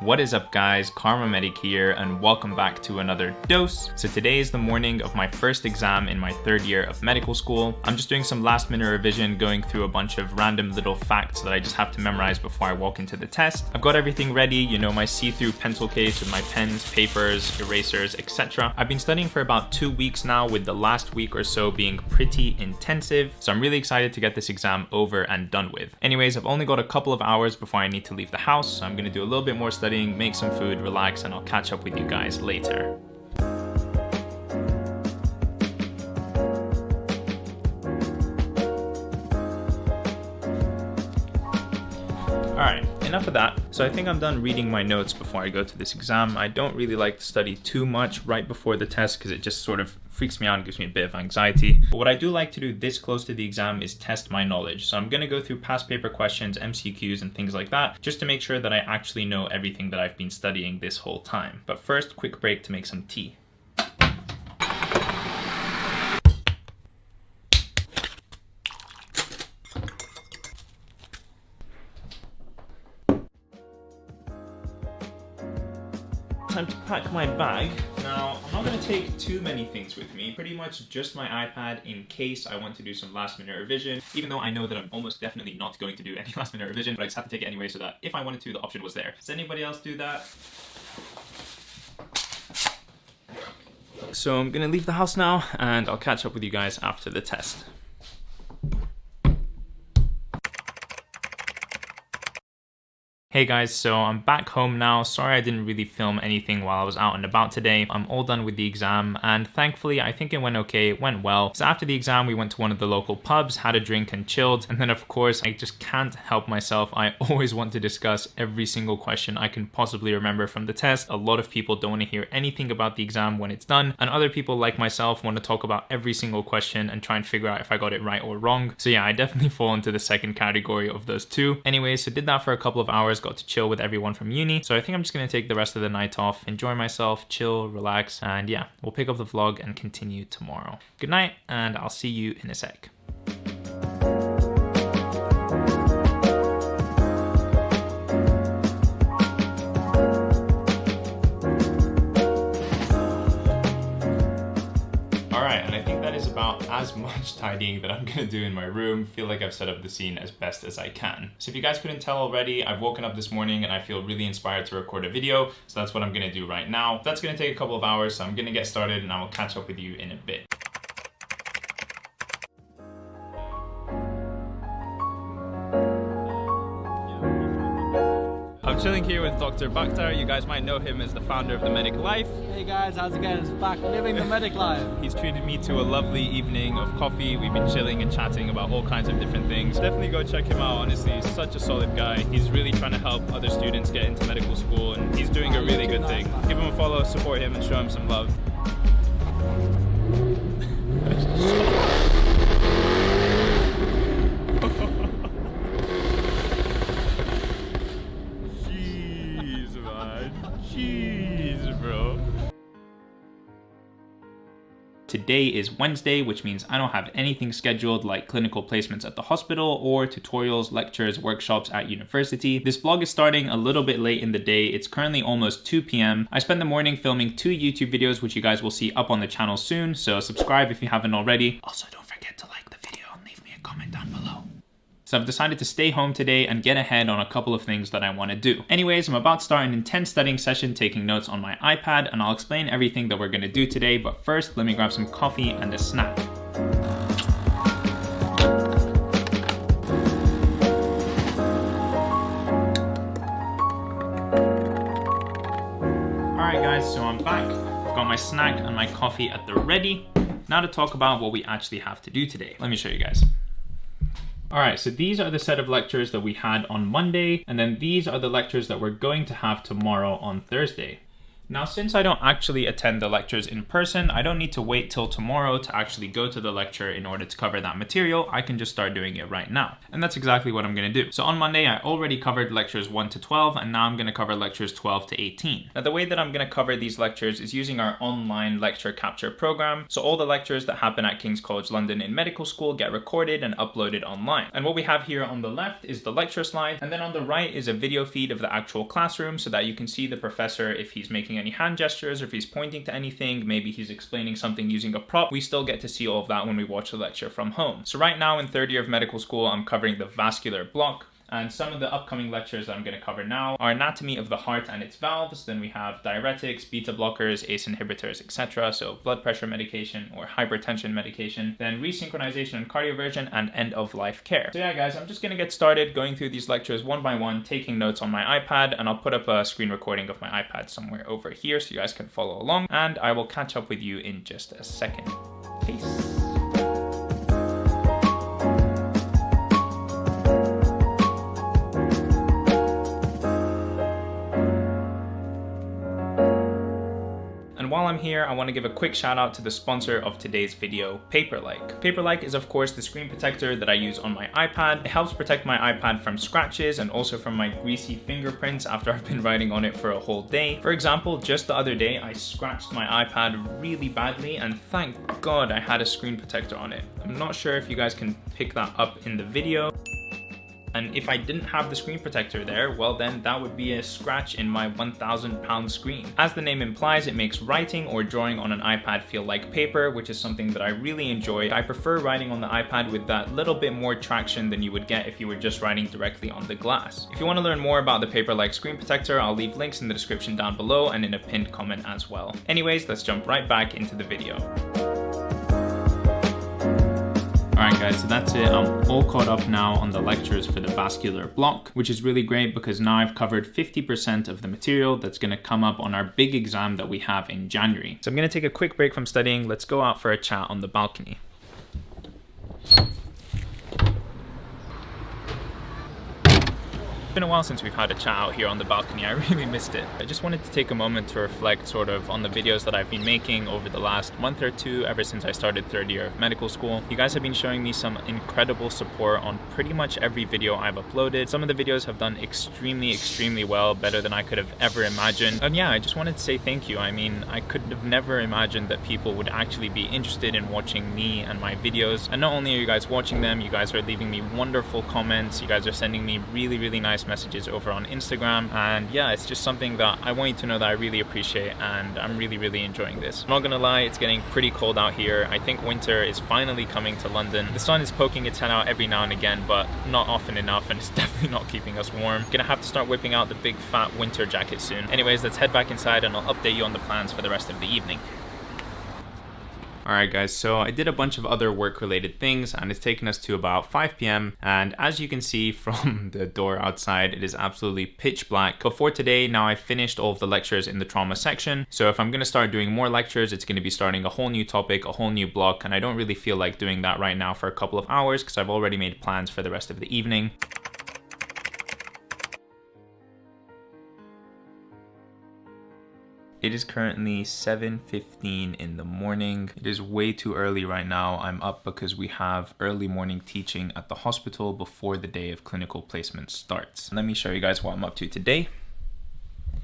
What is up guys, Karma Medic here and welcome back to another dose. So today is the morning of my first exam in my third year of medical school. I'm just doing some last minute revision, going through a bunch of random little facts that I just have to memorize before I walk into the test. I've got everything ready, you know, my see-through pencil case with my pens, papers, erasers, etc. I've been studying for about 2 weeks now, with the last week or so being pretty intensive. So I'm really excited to get this exam over and done with. Anyways, I've only got a couple of hours before I need to leave the house. So I'm gonna do a little bit more studying, make some food, relax, and I'll catch up with you guys later. Alright, enough of that. So I think I'm done reading my notes before I go to this exam. I don't really like to study too much right before the test because it just sort of freaks me out and gives me a bit of anxiety. But what I do like to do this close to the exam is test my knowledge. So I'm going to go through past paper questions, MCQs, and things like that, just to make sure that I actually know everything that I've been studying this whole time. But first, quick break to make some tea. Time to pack my bag. Now, I'm not going to take too many things with me, pretty much just my iPad in case I want to do some last minute revision, even though I know that I'm almost definitely not going to do any last minute revision, but I just have to take it anyway so that if I wanted to, the option was there. Does anybody else do that? So I'm going to leave the house now and I'll catch up with you guys after the test. Hey guys, so I'm back home now. Sorry I didn't really film anything while I was out and about today. I'm all done with the exam and thankfully I think it went okay, it went well. So after the exam we went to one of the local pubs, had a drink and chilled, and then of course I just can't help myself. I always want to discuss every single question I can possibly remember from the test. A lot of people don't want to hear anything about the exam when it's done, and other people like myself want to talk about every single question and try and figure out if I got it right or wrong. So yeah, I definitely fall into the second category of those two. Anyways, so did that for a couple of hours, got to chill with everyone from uni. So I think I'm just going to take the rest of the night off, enjoy myself, chill, relax, and yeah, we'll pick up the vlog and continue tomorrow. Good night, and I'll see you in a sec. As much tidying that I'm gonna do in my room. Feel like I've set up the scene as best as I can. So if you guys couldn't tell already, I've woken up this morning and I feel really inspired to record a video. So that's what I'm gonna do right now. That's gonna take a couple of hours, so I'm gonna get started and I will catch up with you in a bit. I'm chilling here with Dr. Bakhtar. You guys might know him as the founder of The Medic Life. Hey guys, how's it going? It's back living the medic life. He's treated me to a lovely evening of coffee. We've been chilling and chatting about all kinds of different things. Definitely go check him out, honestly. He's such a solid guy. He's really trying to help other students get into medical school and he's doing a really good thing. Give him a follow, support him, and show him some love. Jeez, bro. Today is Wednesday, which means I don't have anything scheduled like clinical placements at the hospital or tutorials, lectures, workshops at university. This vlog is starting a little bit late in the day. It's currently almost 2 p.m. I spent the morning filming 2 YouTube videos, which you guys will see up on the channel soon, so subscribe if you haven't already. Also, don't forget to like the video and leave me a comment down below. So I've decided to stay home today and get ahead on a couple of things that I want to do. Anyways, I'm about to start an intense studying session, taking notes on my iPad, and I'll explain everything that we're going to do today. But first, let me grab some coffee and a snack. Alright guys, so I'm back. I've got my snack and my coffee at the ready. Now to talk about what we actually have to do today. Let me show you guys. Alright, so these are the set of lectures that we had on Monday, and then these are the lectures that we're going to have tomorrow on Thursday. Now, since I don't actually attend the lectures in person, I don't need to wait till tomorrow to actually go to the lecture in order to cover that material. I can just start doing it right now. And that's exactly what I'm going to do. So on Monday, I already covered lectures 1 to 12, and now I'm going to cover lectures 12 to 18. Now, the way that I'm going to cover these lectures is using our online lecture capture program. So all the lectures that happen at King's College London in medical school get recorded and uploaded online. And what we have here on the left is the lecture slide, and then on the right is a video feed of the actual classroom so that you can see the professor if he's making any hand gestures or if he's pointing to anything, maybe he's explaining something using a prop. We still get to see all of that when we watch the lecture from home. So right now in third year of medical school, I'm covering the vascular block. And some of the upcoming lectures that I'm going to cover now are anatomy of the heart and its valves. Then we have diuretics, beta blockers, ACE inhibitors, etc. So blood pressure medication or hypertension medication. Then resynchronization and cardioversion and end of life care. So yeah, guys, I'm just going to get started going through these lectures one by one, taking notes on my iPad, and I'll put up a screen recording of my iPad somewhere over here so you guys can follow along. And I will catch up with you in just a second. Peace. While I'm here, I want to give a quick shout out to the sponsor of today's video, Paperlike. Paperlike is of course the screen protector that I use on my iPad. It helps protect my iPad from scratches and also from my greasy fingerprints after I've been writing on it for a whole day. For example, just the other day, I scratched my iPad really badly, and thank God I had a screen protector on it. I'm not sure if you guys can pick that up in the video. And if I didn't have the screen protector there, well then that would be a scratch in my 1,000 pound screen. As the name implies, it makes writing or drawing on an iPad feel like paper, which is something that I really enjoy. I prefer writing on the iPad with that little bit more traction than you would get if you were just writing directly on the glass. If you want to learn more about the Paperlike screen protector, I'll leave links in the description down below and in a pinned comment as well. Anyways, let's jump right back into the video. Alright guys, so that's it. I'm all caught up now on the lectures for the vascular block, which is really great because now I've covered 50% of the material that's going to come up on our big exam that we have in January. So I'm going to take a quick break from studying. Let's go out for a chat on the balcony. It's been a while since we've had a chat out here on the balcony. I really missed it. I just wanted to take a moment to reflect sort of on the videos that I've been making over the last month or two, ever since I started third year of medical school. You guys have been showing me some incredible support on pretty much every video I've uploaded. Some of the videos have done extremely well, better than I could have ever imagined. And yeah, I just wanted to say thank you. I mean, I could have never imagined that people would actually be interested in watching me and my videos. And not only are you guys watching them, you guys are leaving me wonderful comments. You guys are sending me really nice messages over on Instagram, and yeah, it's just something that I want you to know that I really appreciate, and I'm really enjoying this. I'm not gonna lie, it's getting pretty cold out here. I think winter is finally coming to London. The sun is poking its head out every now and again, but not often enough, and it's definitely not keeping us warm. Gonna have to start whipping out the big fat winter jacket soon. Anyways, let's head back inside and I'll update you on the plans for the rest of the evening. Alright guys, so I did a bunch of other work related things and it's taken us to about 5 p.m. and as you can see from the door outside, it is absolutely pitch black. But for today, now I've finished all of the lectures in the trauma section. So if I'm going to start doing more lectures, it's going to be starting a whole new topic, a whole new block, and I don't really feel like doing that right now for a couple of hours because I've already made plans for the rest of the evening. It is currently 7:15 in the morning. It is way too early right now. I'm up because we have early morning teaching at the hospital before the day of clinical placement starts. Let me show you guys what I'm up to today.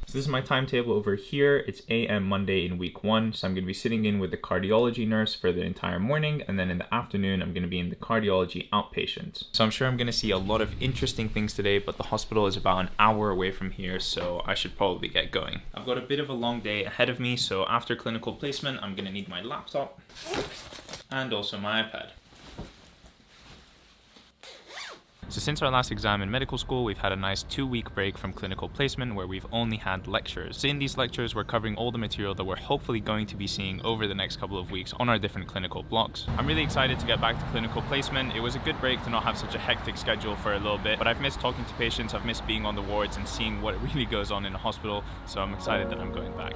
So this is my timetable over here. It's AM Monday in week 1. So I'm going to be sitting in with the cardiology nurse for the entire morning. And then in the afternoon, I'm going to be in the cardiology outpatient. So I'm sure I'm going to see a lot of interesting things today, but the hospital is about an hour away from here. So I should probably get going. I've got a bit of a long day ahead of me. So after clinical placement, I'm going to need my laptop and also my iPad. So since our last exam in medical school, we've had a nice 2-week break from clinical placement where we've only had lectures. So in these lectures, we're covering all the material that we're hopefully going to be seeing over the next couple of weeks on our different clinical blocks. I'm really excited to get back to clinical placement. It was a good break to not have such a hectic schedule for a little bit, but I've missed talking to patients, I've missed being on the wards and seeing what really goes on in a hospital. So I'm excited that I'm going back.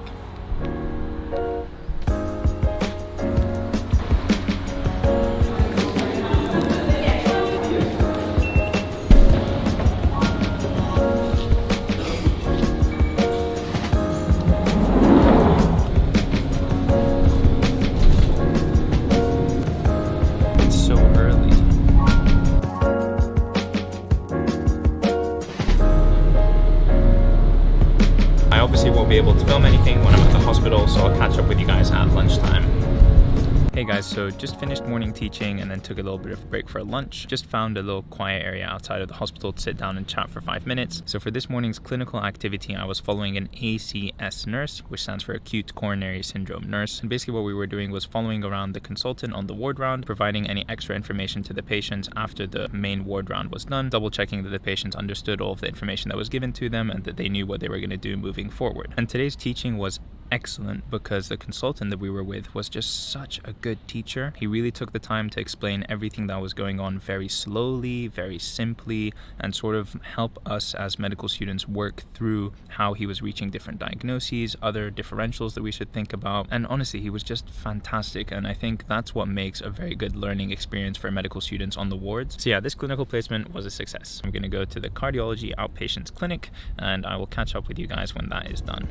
obviously won't be able to film anything when I'm at the hospital, so I'll catch up with you guys at lunchtime. Hey guys, so just finished morning teaching and then took a little bit of a break for lunch. Just found a little quiet area outside of the hospital to sit down and chat for 5 minutes. So for this morning's clinical activity, I was following an ACS nurse, which stands for Acute Coronary Syndrome Nurse. And basically what we were doing was following around the consultant on the ward round, providing any extra information to the patients after the main ward round was done, double checking that the patients understood all of the information that was given to them and that they knew what they were going to do moving forward. And today's teaching was excellent because the consultant that we were with was just such a good teacher. He really took the time to explain everything that was going on very slowly, very simply, and sort of help us as medical students work through how he was reaching different diagnoses, other differentials that we should think about. And honestly, he was just fantastic, and I think that's what makes a very good learning experience for medical students on the wards. So yeah, this clinical placement was a success. I'm going to go to the cardiology outpatients clinic, and I will catch up with you guys when that is done.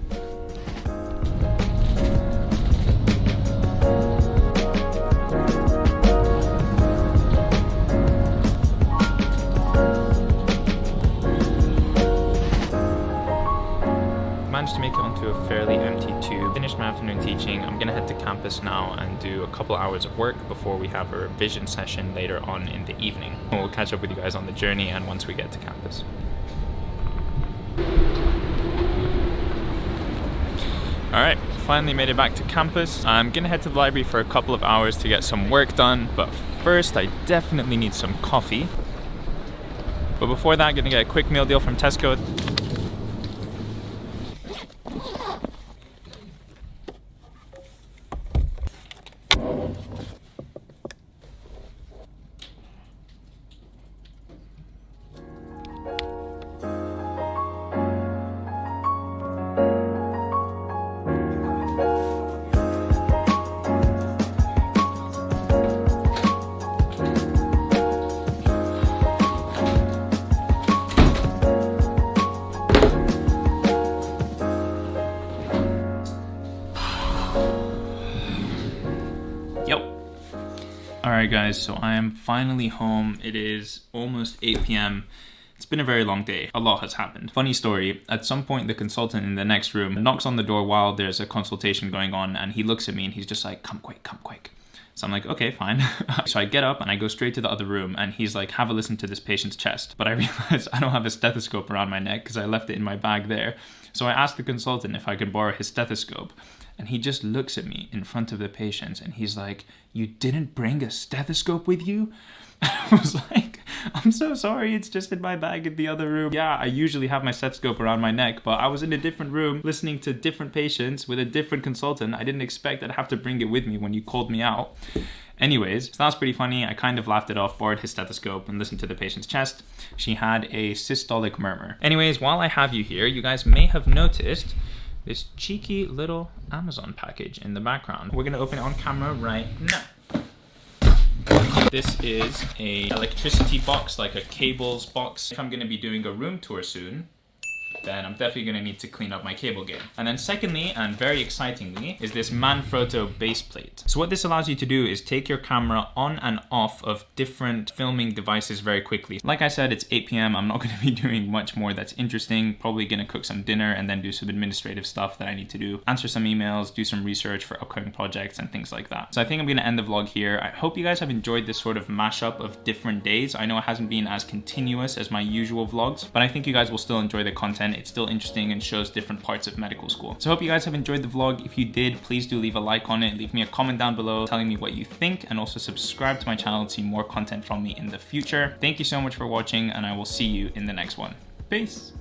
Managed to make it onto a fairly empty tube. Finished my afternoon teaching. I'm gonna head to campus now and do a couple hours of work before we have a revision session later on in the evening. We'll catch up with you guys on the journey and once we get to campus. Alright, finally made it back to campus. I'm gonna head to the library for a couple of hours to get some work done, but first I definitely need some coffee. But before that, I'm gonna get a quick meal deal from Tesco. Alright guys, so I am finally home. It is almost 8 p.m. It's been a very long day. A lot has happened. Funny story, at some point the consultant in the next room knocks on the door while there's a consultation going on, and he looks at me and he's just like, come quick, come quick. So I'm like, okay, fine. So I get up and I go straight to the other room and he's like, have a listen to this patient's chest. But I realized I don't have a stethoscope around my neck because I left it in my bag there. So I asked the consultant if I could borrow his stethoscope. And he just looks at me in front of the patients and he's like, you didn't bring a stethoscope with you? I was like, I'm so sorry, it's just in my bag in the other room. Yeah, I usually have my stethoscope around my neck, but I was in a different room listening to different patients with a different consultant. I didn't expect I'd have to bring it with me when you called me out. Anyways, so that was pretty funny. I kind of laughed it off, borrowed his stethoscope and listened to the patient's chest. She had a systolic murmur. Anyways, while I have you here, you guys may have noticed this cheeky little Amazon package in the background. We're gonna open it on camera right now. This is a electricity box, like a cables box. If I'm gonna be doing a room tour soon, then I'm definitely gonna need to clean up my cable game. And then secondly, and very excitingly, is this Manfrotto base plate. So what this allows you to do is take your camera on and off of different filming devices very quickly. Like I said, it's 8 p.m. I'm not gonna be doing much more that's interesting. Probably gonna cook some dinner and then do some administrative stuff that I need to do. Answer some emails, do some research for upcoming projects and things like that. So I think I'm gonna end the vlog here. I hope you guys have enjoyed this sort of mashup of different days. I know it hasn't been as continuous as my usual vlogs, but I think you guys will still enjoy the content. It's still interesting and shows different parts of medical school. So I hope you guys have enjoyed the vlog. If you did, please do leave a like on it. Leave me a comment down below telling me what you think, and also subscribe to my channel to see more content from me in the future. Thank you so much for watching, and I will see you in the next one. Peace.